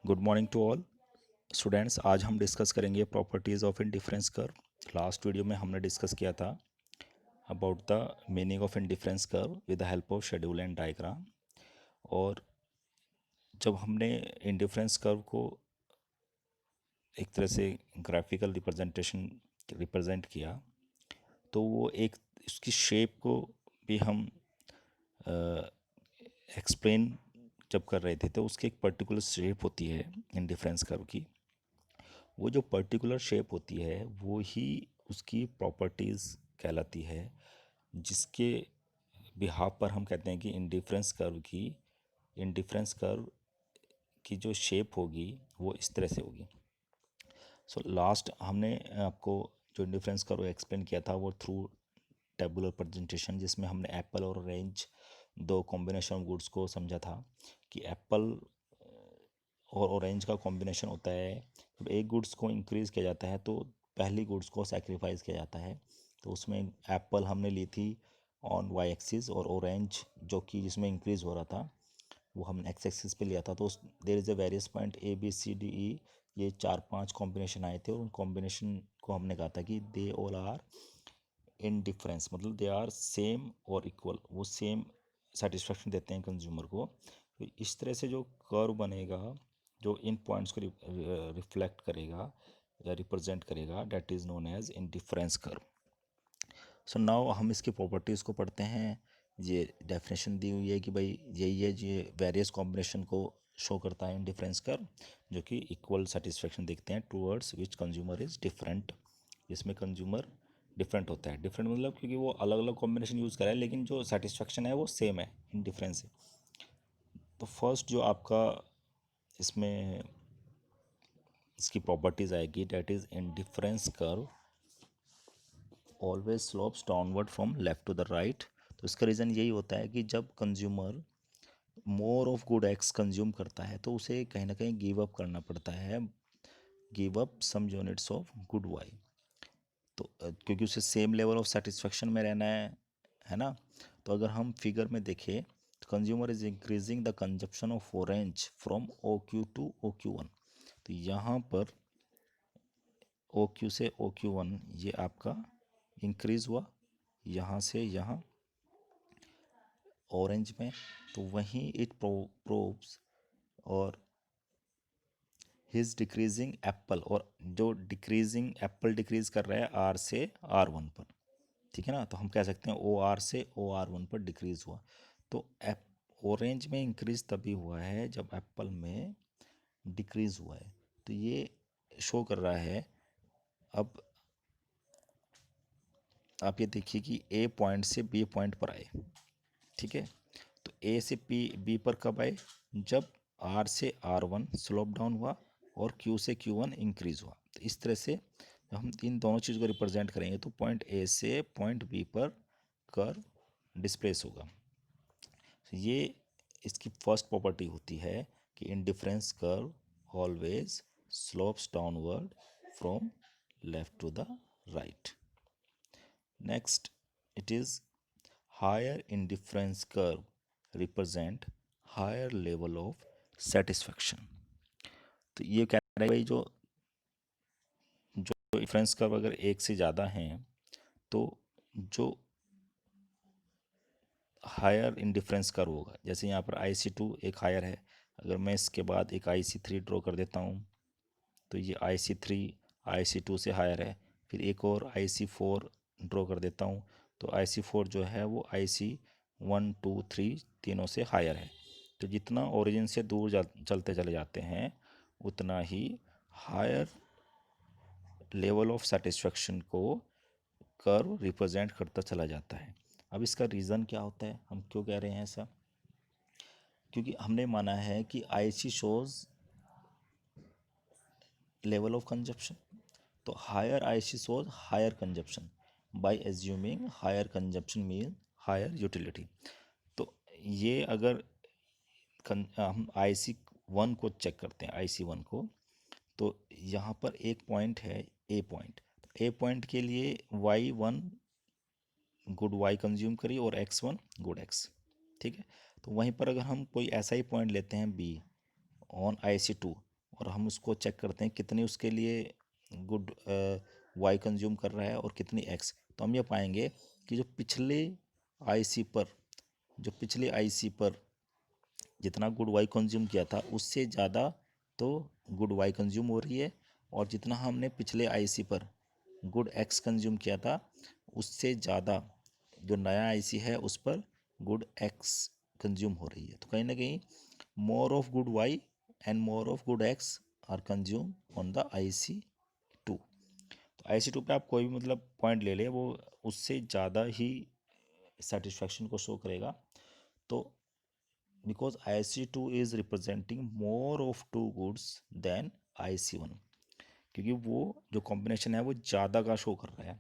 Good morning to all students. आज हम discuss करेंगे properties of indifference curve. Last video में हमने डिस्कस किया था about the meaning of indifference curve with the help of schedule and diagram. और जब हमने इंडिफरेंस कर्व को एक तरह से ग्राफिकल रिप्रेजेंट किया तो वो एक उसकी शेप को भी हम एक्सप्लेन जब कर रहे थे तो उसकी एक पर्टिकुलर शेप होती है इंडिफरेंस कर्व की। वो जो पर्टिकुलर शेप होती है वो ही उसकी प्रॉपर्टीज़ कहलाती है, जिसके बिहाफ पर हम कहते हैं कि इंडिफरेंस कर्व की जो शेप होगी वो इस तरह से होगी। सो लास्ट हमने आपको जो इंडिफरेंस कर्व एक्सप्लेन किया था वो थ्रू टेबुलर प्रेजेंटेशन, जिसमें हमने एप्पल और ऑरेंज दो कॉम्बिनेशन ऑफ गुड्स को समझा था कि एप्पल और ऑरेंज का कॉम्बिनेशन होता है। जब एक गुड्स को इंक्रीज़ किया जाता है तो पहली गुड्स को सेक्रीफाइस किया जाता है। तो उसमें एप्पल हमने ली थी ऑन वाई एक्सिस और ऑरेंज जो कि जिसमें इंक्रीज़ हो रहा था वो हमने एक्स एक्सिस पे लिया था। तो there is a various point A B C D E, ये 4-5 कॉम्बिनेशन आए थे और उन कॉम्बिनेशन को हमने कहा था कि they all are in difference, मतलब दे आर सेम और इक्वल, वो सेम सेटिस्फेक्शन देते हैं कंज्यूमर को। तो इस तरह से जो कर्व बनेगा जो इन पॉइंट्स को रिफ्लेक्ट करेगा या रिप्रेजेंट करेगा, that is known as indifference curve. So now हम इसकी प्रॉपर्टीज़ को पढ़ते हैं। ये डेफिनेशन दी हुई है कि भाई यही है ये वेरियस कॉम्बिनेशन को शो करता है इंडिफरेंस कर्व, जो कि इक्वल सेटिस्फेक्शन देखते हैं towards which consumer is different, जिसमें कंज्यूमर डिफरेंट होता है। डिफरेंट मतलब क्योंकि वो अलग अलग कॉम्बिनेशन यूज़ करा है लेकिन जो सेटिस्फेक्शन है वो सेम है, इंडिफरेंस है। तो फर्स्ट जो आपका इसमें इसकी प्रॉपर्टीज़ आएगी, that is indifference curve always slopes downward from left to the right. तो इसका रीज़न यही होता है कि जब consumer more of good X consume करता है तो उसे कहीं ना कहीं गिव अप करना पड़ता है, give up some units of good Y. तो क्योंकि उसे सेम लेवल ऑफ सेटिस्फेक्शन में रहना है ना। तो अगर हम फिगर में देखें तो consumer is increasing the consumption of orange from O Q to O Q one. तो यहाँ पर ओ क्यू से ओ क्यू वन ये आपका इंक्रीज़ हुआ, यहाँ से यहाँ ऑरेंज में। तो वहीं इट प्रोव्स और हिज डिक्रीजिंग एप्पल, और जो डिक्रीजिंग एप्पल डिक्रीज कर रहा है आर से आर वन पर, ठीक है ना। तो हम कह सकते हैं ओ आर से ओ आर वन पर डिक्रीज हुआ। तो ऑरेंज में इंक्रीज तभी हुआ है जब एप्पल में डिक्रीज हुआ है। तो ये शो कर रहा है। अब आप ये देखिए कि ए पॉइंट से बी पॉइंट पर आए, ठीक है। तो ए से बी पर कब आए, जब आर से आर वन स्लोप डाउन हुआ और क्यू से क्यू वन इंक्रीज हुआ। तो इस तरह से जब हम इन दोनों चीज़ को रिप्रेजेंट करेंगे तो पॉइंट ए से पॉइंट बी पर कर्व डिस्प्लेस होगा। तो ये इसकी फर्स्ट प्रॉपर्टी होती है कि indifference curve always slopes downward from left to the right. Next, it is higher indifference curve represent higher level of satisfaction। तो ये कह रहा है भाई जो जो डिफरेंस कर्व अगर एक से ज़्यादा हैं तो जो हायर इंडिफरेंस कर्व होगा, जैसे यहाँ पर आई सी टू एक हायर है, अगर मैं इसके बाद एक आई सी थ्री ड्रॉ कर देता हूँ तो ये I C three I C two से हायर है। फिर एक और आई सी फोर ड्रॉ कर देता हूँ तो आई सी फोर जो है वो आई सी वन टू थ्री तीनों से हायर है। तो जितना ओरिजिन से दूर चलते चले जाते हैं उतना ही हायर लेवल ऑफ सेटिस्फेक्शन को कर्व रिप्रेजेंट करता चला जाता है। अब इसका रीज़न क्या होता है, हम क्यों कह रहे हैं ऐसा? क्योंकि हमने माना है कि I C shows level of consumption. तो higher IC shows higher consumption, by assuming higher consumption mean higher utility. तो ये अगर हम आई सी वन को चेक करते हैं, आई सी वन को, तो यहाँ पर एक पॉइंट है ए पॉइंट। ए पॉइंट के लिए Y one good Y consume करी और एक्स वन गुड एक्स, ठीक है। तो वहीं पर अगर हम कोई ऐसा ही पॉइंट लेते हैं B on I C two, और हम उसको चेक करते हैं कितनी उसके लिए गुड वाई कंज्यूम कर रहा है और कितनी एक्स, तो हम ये पाएंगे कि जो पिछले आईसी पर जितना गुड वाई कंज्यूम किया था उससे ज़्यादा तो गुड वाई कंज्यूम हो रही है, और जितना हमने पिछले आईसी पर गुड एक्स कंज्यूम किया था उससे ज़्यादा जो नया आईसी है उस पर गुड एक्स कंज्यूम हो रही है। तो कहीं ना कहीं more of good Y and more of good X are consume on the IC two. तो आईसी टू पे आप कोई भी मतलब पॉइंट ले ले, वो उससे ज़्यादा ही सेटिस्फैक्शन को शो करेगा। तो because IC2 is representing more of two goods than IC1, क्योंकि वो जो कॉम्बिनेशन है वो ज़्यादा का शो कर रहा है।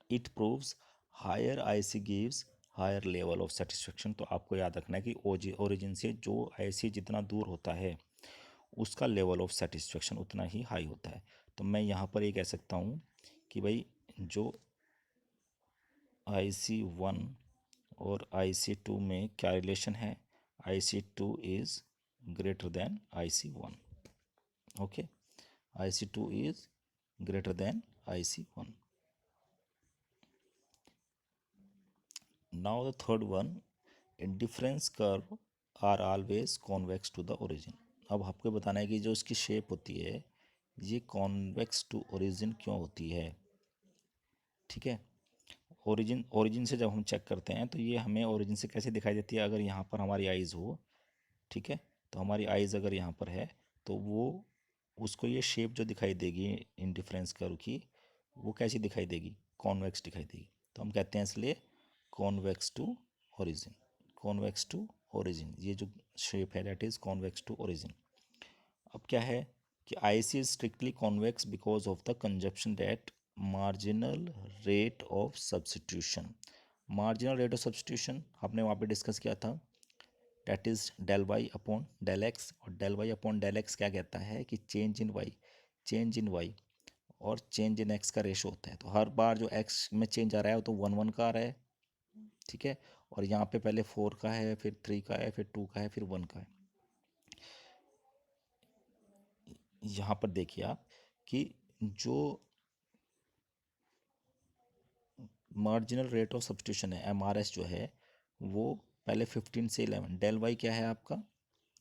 It proves higher IC gives higher level of satisfaction. तो आपको याद रखना है कि ओरिजिन से जो IC जितना दूर होता है उसका लेवल ऑफ सेटिस्फेक्शन उतना ही हाई होता है। तो मैं यहाँ पर ये कह सकता हूँ कि भाई जो IC1 और IC2 में क्या रिलेशन है, IC2 is greater than IC1. Okay, IC2 is greater than IC1. Now the third one, indifference curve are always convex to the origin. अब आपको बताना है कि जो इसकी शेप होती है ये कॉन्वेक्स टू ओरिजिन क्यों होती है। ठीक है, ओरिजिन से जब हम चेक करते हैं तो ये हमें ओरिजिन से कैसे दिखाई देती है। अगर यहाँ पर हमारी आइज़ हो, ठीक है, तो हमारी आइज़ अगर यहाँ पर है तो वो उसको ये शेप जो दिखाई देगी इंडिफरेंस कर्व की, वो कैसी दिखाई देगी, कॉन्वेक्स दिखाई देगी। तो हम कहते हैं इसलिए convex to origin. Convex to origin ये जो शेप है that is convex to origin. अब क्या है कि IC is strictly convex because of the consumption that marginal rate of substitution. Marginal rate of substitution आपने वहाँ पे डिस्कस किया था, that is del Y upon del X. और del Y upon del X क्या कहता है कि चेंज इन वाई और चेंज इन एक्स का रेशो होता है। तो हर बार जो एक्स में चेंज आ रहा है वो तो 1 1 का आ रहा है, ठीक है, और यहाँ पे पहले 4 का है, फिर 3 का है, फिर 2 का है, फिर 1 का है। यहाँ पर देखिए आप कि जो मार्जिनल रेट ऑफ सब्सटीट्यूशन है MRS जो है वो पहले 15 से 11, डेल वाई क्या है आपका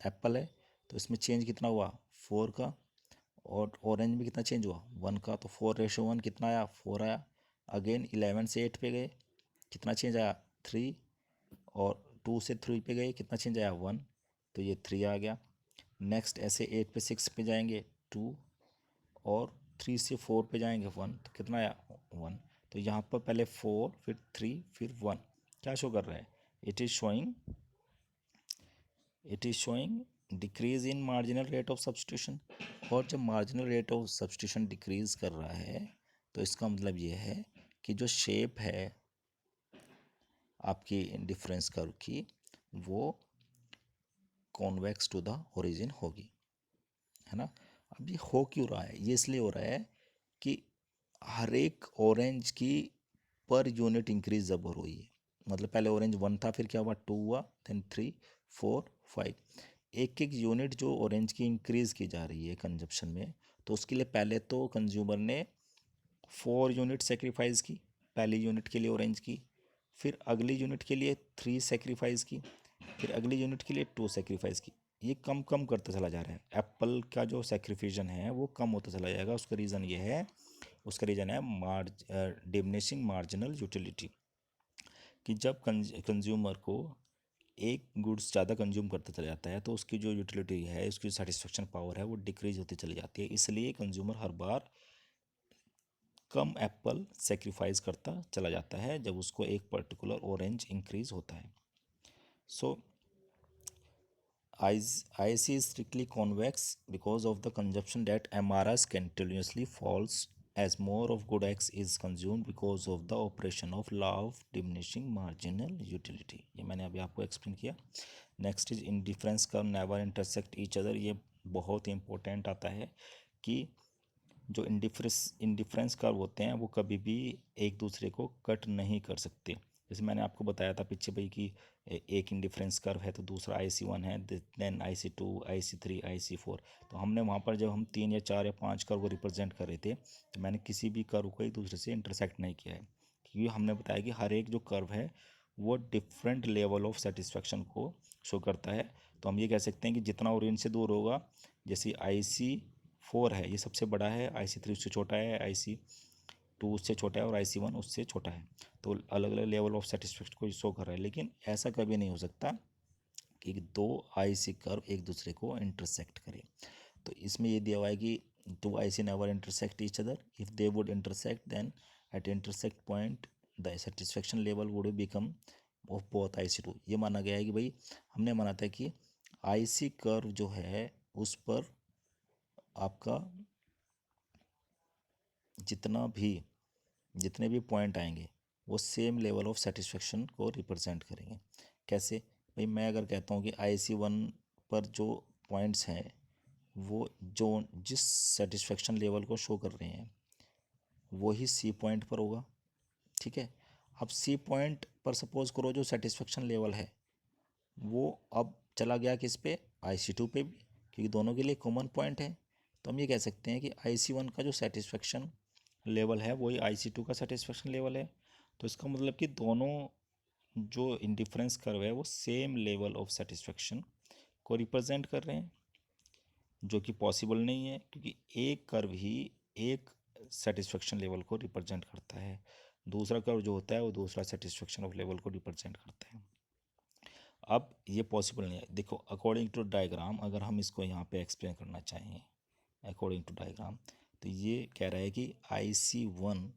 एप्पल है, तो इसमें चेंज कितना हुआ 4 का, और ऑरेंज में कितना चेंज हुआ 1 का, तो 4:1 कितना आया 4 आया। अगेन 11 से 8 पे गए कितना चेंज आया 3, और 2 से 3 पे गए कितना चेंज आया 1, तो ये 3 आ गया। नेक्स्ट ऐसे 8 पे 6 पे जाएंगे 2, और 3 से 4 पे जाएंगे 1, तो कितना आया 1। तो यहाँ पर पहले 4 फिर 3 फिर 1 क्या शो कर रहा है, it is showing decrease in marginal rate of substitution. और जब marginal rate of substitution decrease कर रहा है तो इसका मतलब ये है कि जो शेप है आपकी डिफरेंस कर्व की वो कॉन्वेक्स टू द ओरिजिन होगी, है ना। अब ये हो क्यों रहा है, ये इसलिए हो रहा है कि हर एक ऑरेंज की पर यूनिट इंक्रीज जब हो रही है, मतलब पहले ऑरेंज 1 था, फिर क्या हुआ 2 हुआ, देन 3 4 5, एक एक यूनिट जो ऑरेंज की इंक्रीज की जा रही है कंजप्शन में, तो उसके लिए पहले तो कंज्यूमर ने 4 यूनिट सेक्रीफाइस की पहली यूनिट के लिए ऑरेंज की, फिर अगली यूनिट के लिए 3 सेक्रीफाइस की, फिर अगली यूनिट के लिए 2 सेक्रीफाइस की। ये कम कम करता चला जा रहा है, एप्पल का जो सेक्रीफिजन है वो कम होता चला जाएगा। उसका रीज़न है डिमिनिशिंग मार्जिनल यूटिलिटी, कि जब कंज्यूमर को एक गुड्स ज़्यादा कंज्यूम करता चला जाता है तो उसकी जो यूटिलिटी है, उसकी सेटिस्फेक्शन पावर है वो डिक्रीज होती चली जाती है। इसलिए कंज्यूमर हर बार कम एप्पल सेक्रीफाइस करता चला जाता है जब उसको एक पर्टिकुलर ऑरेंज इंक्रीज होता है। सो IC is strictly convex because of the consumption that MRS continuously falls as more of good X is consumed because of the operation of law of diminishing marginal utility। ये मैंने अभी आपको explain किया। Next is indifference curve never intersect each other. ये बहुत ही important आता है कि जो इंडिफरेंस कर्व होते हैं वो कभी भी एक दूसरे को कट नहीं कर सकते। जैसे मैंने आपको बताया था पीछे भाई कि एक इंडिफरेंस कर्व है तो दूसरा IC1 है, देन IC2, IC3, IC4। तो हमने वहाँ पर जब हम 3 या 4 या 5 कर्व को रिप्रेजेंट कर रहे थे तो मैंने किसी भी कर्व को एक दूसरे से इंटरसेक्ट नहीं किया है, क्योंकि हमने बताया कि हर एक जो कर्व है वो डिफरेंट लेवल ऑफ सेटिस्फेक्शन को शो करता है। तो हम ये कह सकते हैं कि जितना ओरिजिन से दूर होगा, जैसे IC4 है ये सबसे बड़ा है, IC3 उससे छोटा है, IC2 उससे छोटा है और IC1 उससे छोटा है। तो अलग अलग लेवल ऑफ सेटिस्फेक्शन को शो कर रहा है, लेकिन ऐसा कभी नहीं हो सकता कि दो IC कर्व एक दूसरे को इंटरसेक्ट करें। तो इसमें ये दिया हुआ है कि two IC never intersect each other, if they would intersect then at intersect point the satisfaction level would become of both IC2। ये माना गया है कि भाई हमने माना था कि IC कर्व जो है उस पर आपका जितने भी पॉइंट आएंगे वो सेम लेवल ऑफ सेटिस्फेक्शन को रिप्रेजेंट करेंगे। कैसे भाई, मैं अगर कहता हूँ कि IC1 पर जो पॉइंट्स हैं वो जो जिस सेटिस्फेक्शन लेवल को शो कर रहे हैं वही C पॉइंट पर होगा, ठीक है। अब C पॉइंट पर सपोज करो जो सेटिस्फेक्शन लेवल है वो अब चला गया किस पे, IC2 पे भी, क्योंकि दोनों के लिए कॉमन पॉइंट है। तो हम ये कह सकते हैं कि IC1 का जो सेटिस्फेक्शन लेवल है वही IC2 का सेटिस्फेक्शन लेवल है। तो इसका मतलब कि दोनों जो इंडिफरेंस कर्व है वो सेम लेवल ऑफ सेटिस्फेक्शन को रिप्रेजेंट कर रहे हैं, जो कि पॉसिबल नहीं है, क्योंकि एक कर्व ही एक सेटिस्फेक्शन लेवल को रिप्रेजेंट करता है, दूसरा कर्व जो होता है वो दूसरा सेटिस्फेक्शन ऑफ लेवल को रिप्रेजेंट करता है। अब ये पॉसिबल नहीं है। देखो अकॉर्डिंग टू डायग्राम, अगर हम इसको यहाँ पे एक्सप्लेन करना चाहें अकॉर्डिंग टू डायग्राम, तो ये कह रहा है कि IC1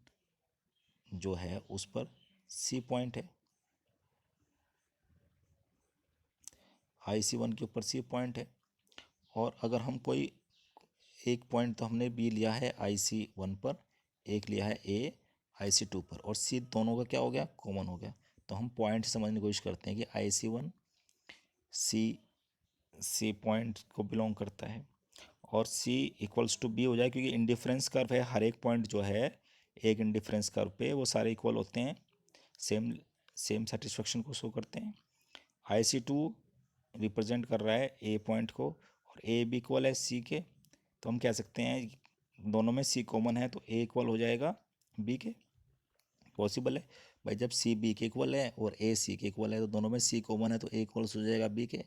जो है उस पर C पॉइंट है, IC1 के ऊपर C पॉइंट है। और अगर हम कोई एक पॉइंट तो हमने B लिया है IC1 पर, एक लिया है A IC2 पर, और C दोनों का क्या हो गया, कॉमन हो गया। तो हम पॉइंट समझने की कोशिश करते हैं कि IC1 C पॉइंट को बिलोंग करता है और C इक्वल्स टू B हो जाए, क्योंकि इंडिफरेंस कर्व है, हर एक पॉइंट जो है एक इंडिफरेंस कर्व पे वो सारे इक्वल होते हैं, सेम सेम सेटिस्फेक्शन को शो करते हैं। IC2 रिप्रेजेंट कर रहा है A पॉइंट को और A भी इक्वल है C के। तो हम कह सकते हैं दोनों में C कॉमन है तो A इक्वल हो जाएगा B के। पॉसिबल है भाई, जब C B के इक्वल है और A C के इक्वल है तो दोनों में C कॉमन है तो A इक्वल्स हो जाएगा B के।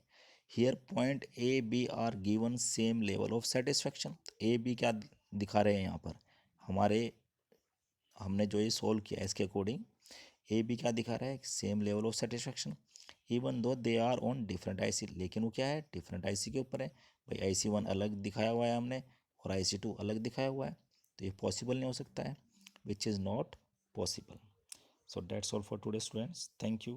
Here point A B are given same level of satisfaction. A B क्या दिखा रहे हैं यहाँ पर, हमने जो ये सोल्व किया है इसके अकॉर्डिंग A B क्या दिखा रहा है, same level of satisfaction, even though they are on different IC। लेकिन वो क्या है, डिफरेंट IC के ऊपर है। भाई IC1 अलग दिखाया हुआ है हमने और IC2 अलग दिखाया हुआ है, तो ये पॉसिबल नहीं हो सकता है, which is not possible. So that's all for today students. Thank you.